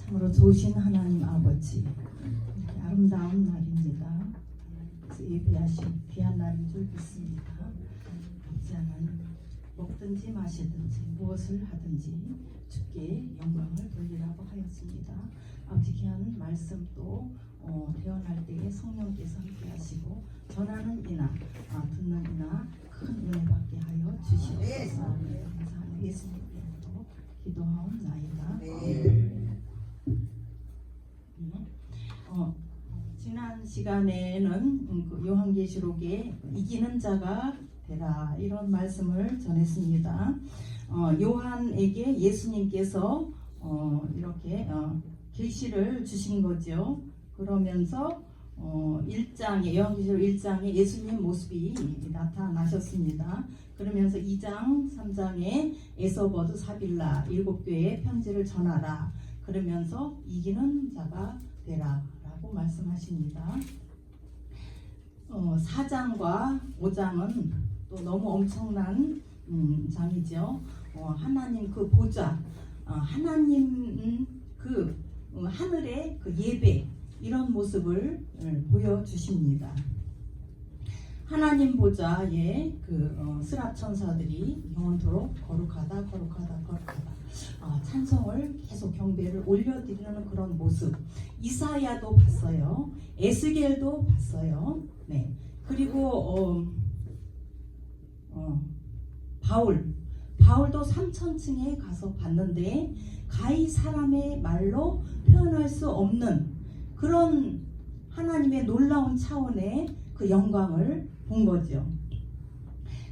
참으로 좋으신 하나님 아버지, 이렇게 아름다운 날입니다. 그래서 예배하신 귀한 날인 줄 믿습니다. 아버지 하나님, 먹든지 마시든지 무엇을 하든지 주께 영광을 돌리라고 하였습니다. 아버지 귀한 말씀도 태어날 때에 성령께서 함께 하시고 전하는 이나 듣는 이나 큰 은혜 받게 하여 주시옵소서. 감사하는 예수님 이름으로 기도하옵나이다. 지난 시간에는 그 요한계시록에 이기는 자가 되라 이런 말씀을 전했습니다. 요한에게 예수님께서 이렇게 계시를 주신 거죠. 그러면서 1장에 요한계시록 1장에 예수님 모습이 나타나셨습니다. 그러면서 2장 3장에 에서버드 사빌라 7교회에 편지를 전하라. 그러면서 이기는 자가 되라 라고 말씀하십니다. 4장과 5장은 또 너무 엄청난 장이죠. 하나님 그 보좌, 하나님 그 하늘의 그 예배 이런 모습을 보여주십니다. 하나님 보좌에 그 스랍 천사들이 영원토록 거룩하다 거룩하다 거룩하다 찬송을 계속 경배를 올려드리는 그런 모습, 이사야도 봤어요. 에스겔도 봤어요. 네. 그리고 바울도 3000층에 가서 봤는데 가히 사람의 말로 표현할 수 없는 그런 하나님의 놀라운 차원의 그 영광을 본 거죠.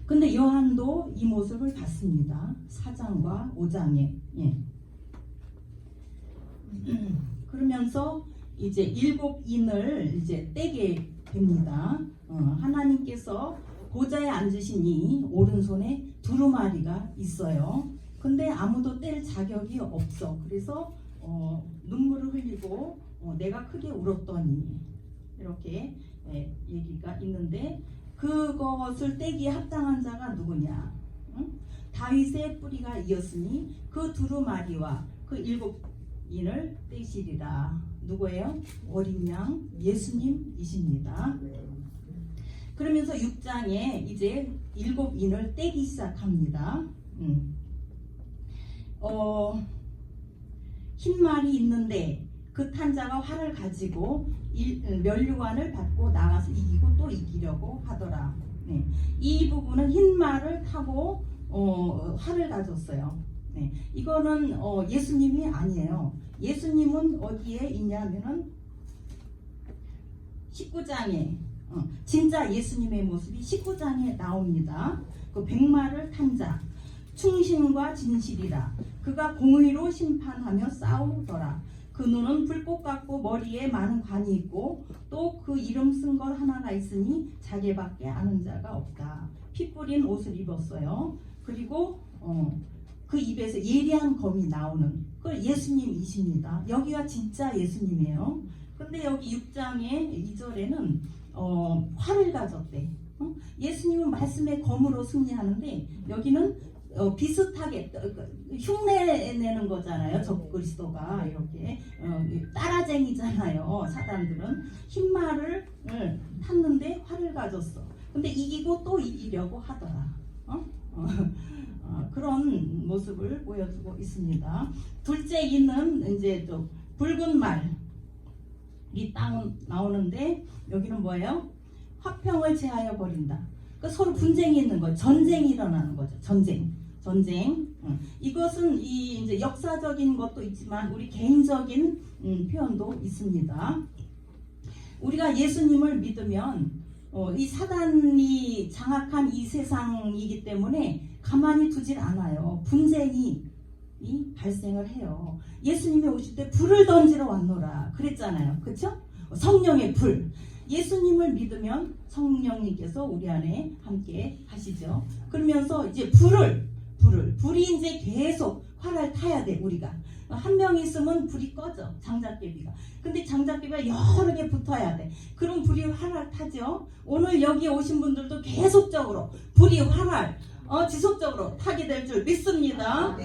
근데 요한도 이 모습을 봤습니다. 4장과 5장에. 예. 그러면서 이제 7인을 이제 떼게 됩니다. 하나님께서 보좌에 앉으시니 오른손에 두루마리가 있어요. 근데 아무도 뗄 자격이 없어. 그래서 눈물을 흘리고 내가 크게 울었더니 이렇게 얘기가 있는데 그것을 떼기에 합당한 자가 누구냐? 다윗의 뿌리가 이었으니 그 두루마리와 그 7인을 떼시리라. 누구예요? 어린 양 예수님이십니다. 그러면서 6장에 이제 7인을 떼기 시작합니다. 흰 말이 있는데 그 탄자가 활을 가지고 면류관을 받고 나가서 이기고 또 이기려고 하더라. 네. 이 부분은 흰 말을 타고 활을 가졌어요. 네. 이거는 예수님이 아니에요. 예수님은 어디에 있냐면은 19장에 진짜 예수님의 모습이 19장에 나옵니다. 그 백마를 탄 자, 충신과 진실이라. 그가 공의로 심판하며 싸우더라. 그 눈은 불꽃 같고 머리에 많은 관이 있고 또 그 이름 쓴 것 하나가 있으니 자기밖에 아는 자가 없다. 피 뿌린 옷을 입었어요. 그리고 그 입에서 예리한 검이 나오는 그 예수님이십니다. 여기가 진짜 예수님이에요. 근데 여기 6장의 2절에는 활을 가졌대. 예수님은 말씀의 검으로 승리하는데 여기는 비슷하게 흉내내는 거잖아요. 적그리스도가 이렇게 따라쟁이잖아요. 사단들은 흰 말을 탔는데 활을 가졌어. 근데 이기고 또 이기려고 하더라. 그런 모습을 보여주고 있습니다. 둘째 이는 이제 또 붉은 말이 나오는데 여기는 뭐예요? 화평을 제하여 버린다. 그러니까 서로 분쟁이 있는 거예요. 전쟁이 일어나는 거죠. 전쟁. 이것은 이제 역사적인 것도 있지만 우리 개인적인 표현도 있습니다. 우리가 예수님을 믿으면 이 사단이 장악한 이 세상이기 때문에 가만히 두질 않아요. 분쟁이 발생을 해요. 예수님이 오실 때 불을 던지러 왔노라 그랬잖아요. 그렇죠? 성령의 불. 예수님을 믿으면 성령님께서 우리 안에 함께 하시죠. 그러면서 이제 불이 이제 계속 활을 타야 돼. 우리가 한 명 있으면 불이 꺼져. 장작개비가. 근데 장작개비가 여러 개 붙어야 돼. 그럼 불이 활을 타죠. 오늘 여기 오신 분들도 계속적으로 불이 지속적으로 타게 될 줄 믿습니다.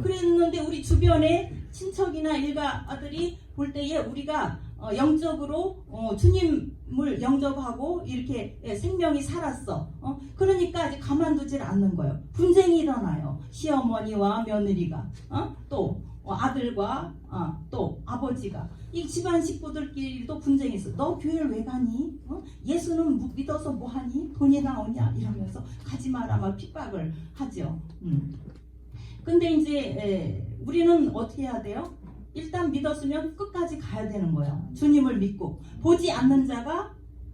그랬는데 우리 주변에 친척이나 일가들이 볼 때에 우리가 영적으로 주님을 영접하고 이렇게 생명이 살았어. 그러니까 이제 가만두질 않는 거예요. 분쟁이 일어나요. 시어머니와 며느리가 또 아들과 또 아버지가 이 집안 식구들끼리도 분쟁이 있어. 너 교회를 왜 가니? 예수는 믿어서 뭐하니? 돈이 나오냐? 이러면서 가지 마라 막 핍박을 하죠. 근데 이제 우리는 어떻게 해야 돼요? 일단 믿었으면 끝까지 가야 되는 거예요. 주님을 믿고 보지 않는 자가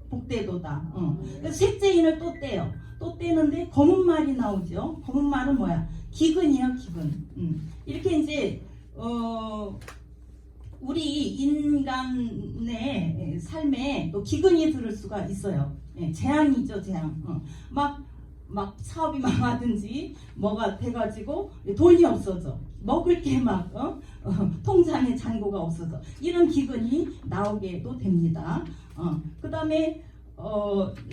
복되도다. 그래서 셋째인을 또 떼요. 또 떼는데 검은 말이 나오죠. 검은 말은 뭐야? 기근이야, 기근. 이렇게 이제 우리 인간의 삶에 또 기근이 들을 수가 있어요. 재앙이죠, 재앙. 막 사업이 망하든지 뭐가 돼가지고 돈이 없어져. 먹을 게 막 통장에 잔고가 없어져. 이런 기근이 나오게도 됩니다. 그 다음에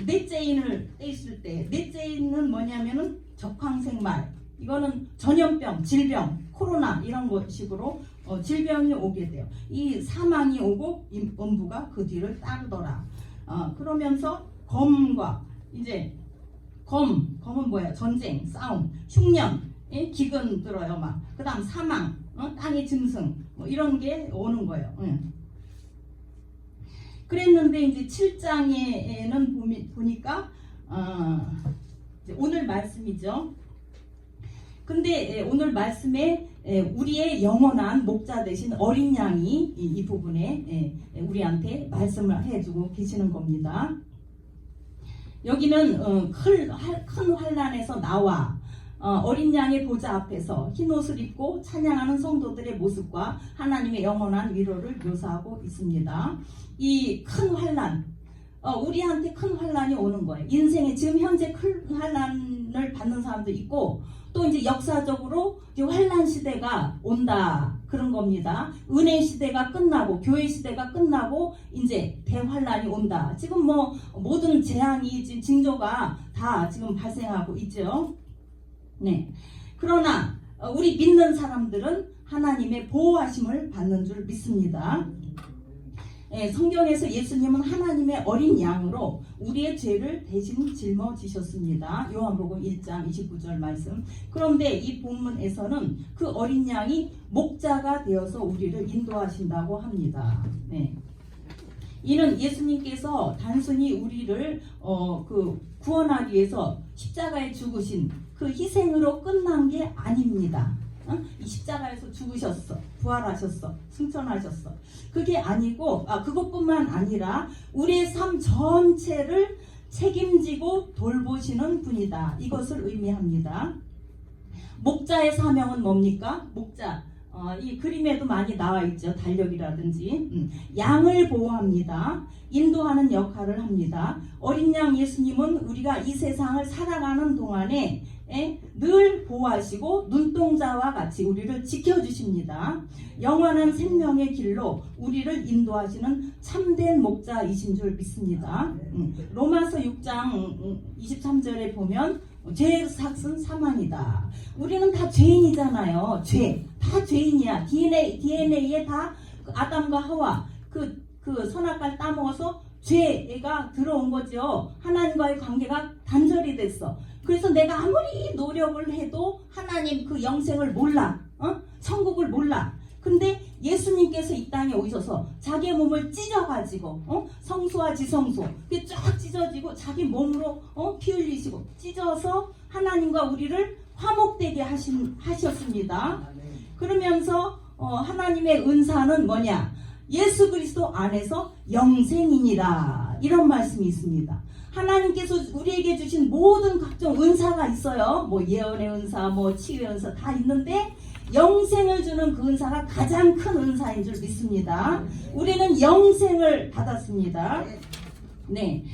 넷째인을 떼있을 때 넷째인은 뭐냐면은 적황생말, 이거는 전염병, 질병, 코로나 이런 것식으로 질병이 오게 돼요. 이 사망이 오고 음부가 그 뒤를 따르더라. 그러면서 검과 이제 검은 뭐야? 전쟁, 싸움, 흉년, 기근 들어요. 막 그 다음 사망, 땅의 짐승 뭐 이런 게 오는 거예요. 그랬는데 이제 7장에는 보니까 이제 오늘 말씀이죠. 근데 오늘 말씀에 우리의 영원한 목자 되신 어린 양이 이 부분에 우리한테 말씀을 해주고 계시는 겁니다. 여기는 큰 환란에서 나와 어린 양의 보좌 앞에서 흰 옷을 입고 찬양하는 성도들의 모습과 하나님의 영원한 위로를 묘사하고 있습니다. 이 큰 환란, 우리한테 큰 환란이 오는 거예요. 인생에 지금 현재 큰 환란을 받는 사람도 있고 또 이제 역사적으로 이제 환란 시대가 온다 그런 겁니다. 은혜 시대가 끝나고 교회 시대가 끝나고 이제 대환란이 온다. 지금 뭐 모든 재앙이 지금 징조가 다 지금 발생하고 있죠. 네. 그러나 우리 믿는 사람들은 하나님의 보호하심을 받는 줄 믿습니다. 성경에서 예수님은 하나님의 어린 양으로 우리의 죄를 대신 짊어지셨습니다. 요한복음 1장 29절 말씀. 그런데 이 본문에서는 그 어린 양이 목자가 되어서 우리를 인도하신다고 합니다. 네. 이는 예수님께서 단순히 우리를 구원하기 위해서 십자가에 죽으신 그 희생으로 끝난 게 아닙니다. 이 십자가에서 죽으셨어, 부활하셨어, 승천하셨어. 그게 아니고 그것뿐만 아니라 우리의 삶 전체를 책임지고 돌보시는 분이다. 이것을 의미합니다. 목자의 사명은 뭡니까? 목자, 이 그림에도 많이 나와 있죠. 달력이라든지 양을 보호합니다. 인도하는 역할을 합니다. 어린 양 예수님은 우리가 이 세상을 살아가는 동안에 늘 보호하시고 눈동자와 같이 우리를 지켜주십니다. 영원한 생명의 길로 우리를 인도하시는 참된 목자이신 줄 믿습니다. 로마서 6장 23절에 보면 죄의 삭은 사망이다. 우리는 다 죄인이잖아요. 다 죄인이야. DNA에 다 아담과 하와 그 선악과를 따먹어서 죄가 들어온 거죠. 하나님과의 관계가 단절이 됐어. 그래서 내가 아무리 노력을 해도 하나님 그 영생을 몰라. 천국을 몰라. 근데 예수님께서 이 땅에 오셔서 자기의 몸을 찢어가지고 성소와 지성소 그게 쫙 찢어지고 자기 몸으로 피 흘리시고 찢어서 하나님과 우리를 화목되게 하셨습니다. 그러면서 하나님의 은사는 뭐냐? 예수 그리스도 안에서 영생이니라. 이런 말씀이 있습니다. 하나님께서 우리에게 주신 모든 각종 은사가 있어요. 뭐 예언의 은사, 뭐 치유의 은사 다 있는데 영생을 주는 그 은사가 가장 큰 은사인 줄 믿습니다. 우리는 영생을 받았습니다. 네.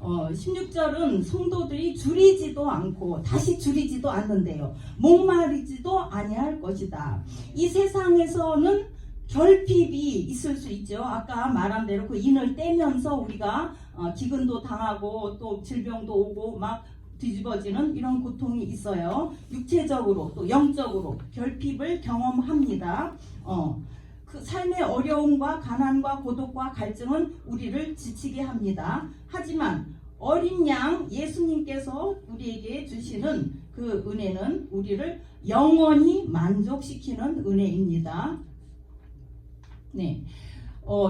16절은 성도들이 줄이지도 않고 다시 줄이지도 않는데요. 목마르지도 아니할 것이다. 이 세상에서는 결핍이 있을 수 있죠. 아까 말한 대로 그 인을 떼면서 우리가 기근도 당하고 또 질병도 오고 막 뒤집어지는 이런 고통이 있어요. 육체적으로 또 영적으로 결핍을 경험합니다. 그 삶의 어려움과 가난과 고독과 갈증은 우리를 지치게 합니다. 하지만 어린 양 예수님께서 우리에게 주시는 그 은혜는 우리를 영원히 만족시키는 은혜입니다. 네.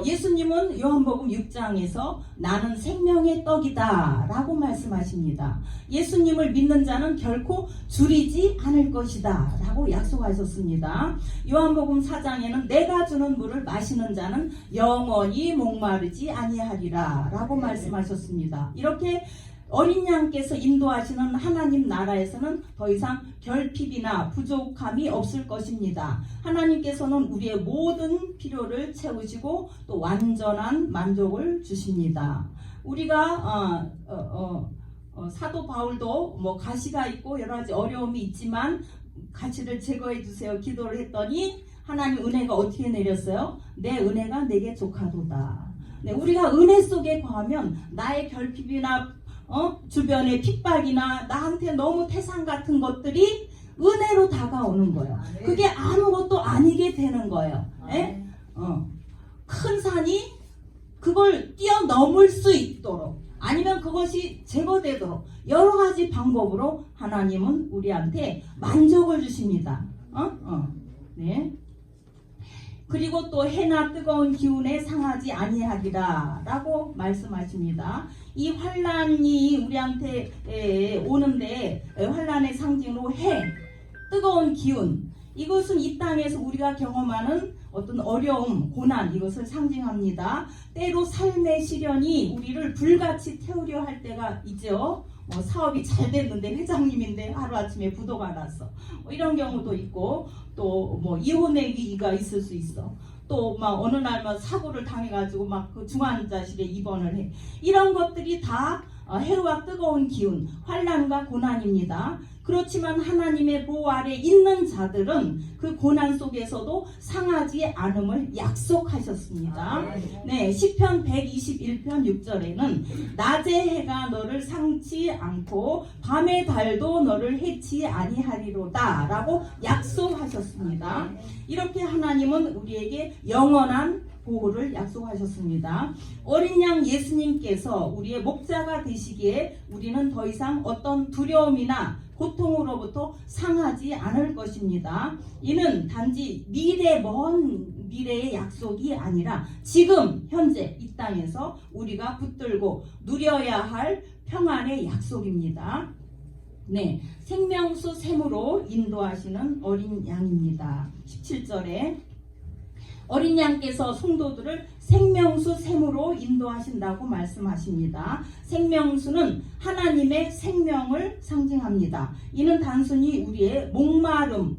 예수님은 요한복음 6장에서 나는 생명의 떡이다 라고 말씀하십니다. 예수님을 믿는 자는 결코 줄이지 않을 것이다 라고 약속하셨습니다. 요한복음 4장에는 내가 주는 물을 마시는 자는 영원히 목마르지 아니하리라 라고 말씀하셨습니다. 이렇게 어린 양께서 인도하시는 하나님 나라에서는 더 이상 결핍이나 부족함이 없을 것입니다. 하나님께서는 우리의 모든 필요를 채우시고 또 완전한 만족을 주십니다. 우리가 사도 바울도 뭐 가시가 있고 여러 가지 어려움이 있지만 가시를 제거해 주세요 기도를 했더니 하나님 은혜가 어떻게 내렸어요? 내 은혜가 내게 족하도다. 네, 우리가 은혜 속에 거하면 나의 결핍이나 주변의 핍박이나 나한테 너무 태산 같은 것들이 은혜로 다가오는 거예요. 그게 아무것도 아니게 되는 거예요. 예? 큰 산이 그걸 뛰어넘을 수 있도록 아니면 그것이 제거되도록 여러 가지 방법으로 하나님은 우리한테 만족을 주십니다. 네. 그리고 또 해나 뜨거운 기운에 상하지 아니하리라 라고 말씀하십니다. 이 환란이 우리한테 오는데 환란의 상징으로 해, 뜨거운 기운, 이것은 이 땅에서 우리가 경험하는 어떤 어려움, 고난, 이것을 상징합니다. 때로 삶의 시련이 우리를 불같이 태우려 할 때가 있죠. 뭐 사업이 잘 됐는데 회장님인데 하루아침에 부도가 났어. 이런 경우도 있고 또 뭐 이혼의 위기가 있을 수 있어. 또 막 어느 날 사고를 당해가지고 막 그 중환자실에 입원을 해. 이런 것들이 다 해와 뜨거운 기운, 환란과 고난입니다. 그렇지만 하나님의 보호 아래 있는 자들은 그 고난 속에서도 상하지 않음을 약속하셨습니다. 네, 시편 121편 6절에는 낮의 해가 너를 상치 않고 밤의 달도 너를 해치 아니하리로다 라고 약속하셨습니다. 이렇게 하나님은 우리에게 영원한 보호를 약속하셨습니다. 어린 양 예수님께서 우리의 목자가 되시기에 우리는 더 이상 어떤 두려움이나 고통으로부터 상하지 않을 것입니다. 이는 단지 먼 미래의 약속이 아니라 지금 현재 이 땅에서 우리가 붙들고 누려야 할 평안의 약속입니다. 네, 생명수 샘으로 인도하시는 어린 양입니다. 17절에 어린 양께서 성도들을 생명수 샘으로 인도하신다고 말씀하십니다. 생명수는 하나님의 생명을 상징합니다. 이는 단순히 우리의 목마름을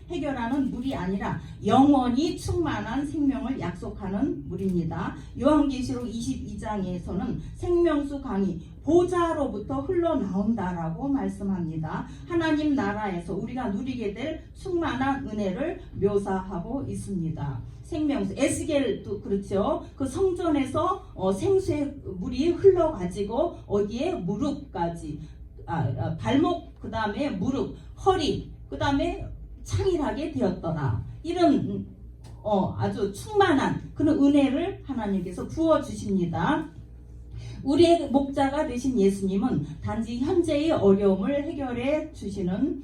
해결하는 물이 아니라 영원히 충만한 생명을 약속하는 물입니다. 요한계시록 22장에서는 생명수 강이 보좌로부터 흘러나온다라고 말씀합니다. 하나님 나라에서 우리가 누리게 될 충만한 은혜를 묘사하고 있습니다. 생명수, 에스겔도 그렇죠. 그 성전에서 생수의 물이 흘러가지고 어디에 무릎까지, 발목, 그 다음에 무릎, 허리, 그 다음에 창일하게 되었더라. 이런 아주 충만한 그런 은혜를 하나님께서 부어주십니다. 우리의 목자가 되신 예수님은 단지 현재의 어려움을 해결해 주시는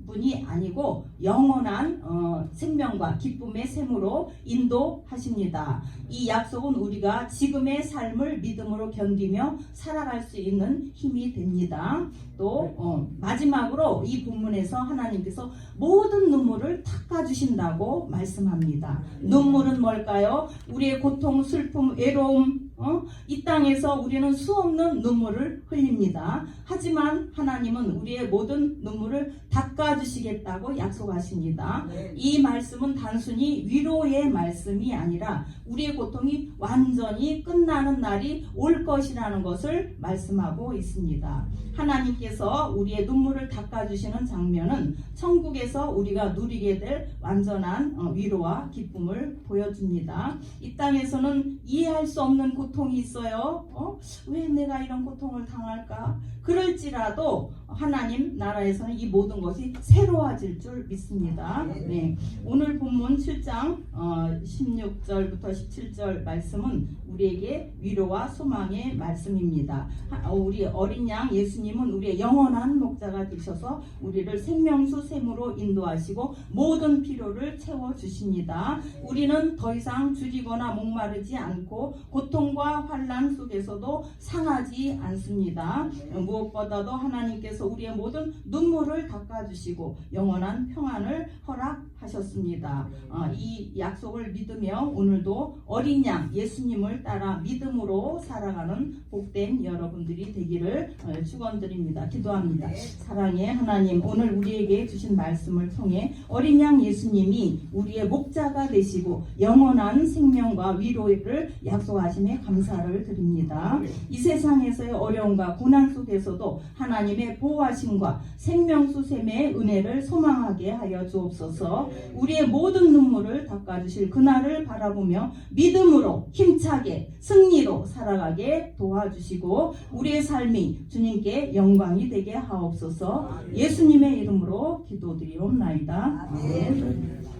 분이 아니고 영원한 생명과 기쁨의 샘으로 인도하십니다. 이 약속은 우리가 지금의 삶을 믿음으로 견디며 살아갈 수 있는 힘이 됩니다. 또 마지막으로 이 본문에서 하나님께서 모든 눈물을 닦아주신다고 말씀합니다. 눈물은 뭘까요? 우리의 고통, 슬픔, 외로움, 이 땅에서 우리는 수없는 눈물을 흘립니다. 하지만 하나님은 우리의 모든 눈물을 닦아주시겠다고 약속하십니다. 이 말씀은 단순히 위로의 말씀이 아니라 우리의 고통이 완전히 끝나는 날이 올 것이라는 것을 말씀하고 있습니다. 하나님께서 우리의 눈물을 닦아주시는 장면은 천국에서 우리가 누리게 될 완전한 위로와 기쁨을 보여줍니다. 이 땅에서는 이해할 수 없는 고통 고통이 있어요. 왜 내가 이런 고통을 당할까? 그럴지라도 하나님 나라에서는 이 모든 것이 새로워질 줄 믿습니다. 네. 오늘 본문 7장 16절부터 17절 말씀은 우리에게 위로와 소망의 말씀입니다. 우리 어린 양 예수님은 우리의 영원한 목자가 되셔서 우리를 생명수 샘으로 인도하시고 모든 필요를 채워주십니다. 우리는 더 이상 줄이거나 목마르지 않고 고통과 환난 속에서도 상하지 않습니다. 무엇보다도 하나님께서 우리의 모든 눈물을 닦아주시고 영원한 평안을 허락하셨습니다. 이 약속을 믿으며 오늘도 어린 양 예수님을 따라 믿음으로 살아가는 복된 여러분들이 되기를 축원드립니다. 기도합니다. 사랑의 하나님, 오늘 우리에게 주신 말씀을 통해 어린 양 예수님이 우리의 목자가 되시고 영원한 생명과 위로를 약속하심에 감사를 드립니다. 이 세상에서의 어려움과 고난 속에서도 하나님의 보호하심과 생명수 샘의 은혜를 소망하게 하여 주옵소서. 우리의 모든 눈물을 닦아주실 그날을 바라보며 믿음으로 힘차게 승리로 살아가게 도와주시고 우리의 삶이 주님께 영광이 되게 하옵소서. 예수님의 이름으로 기도드리옵나이다. 아멘.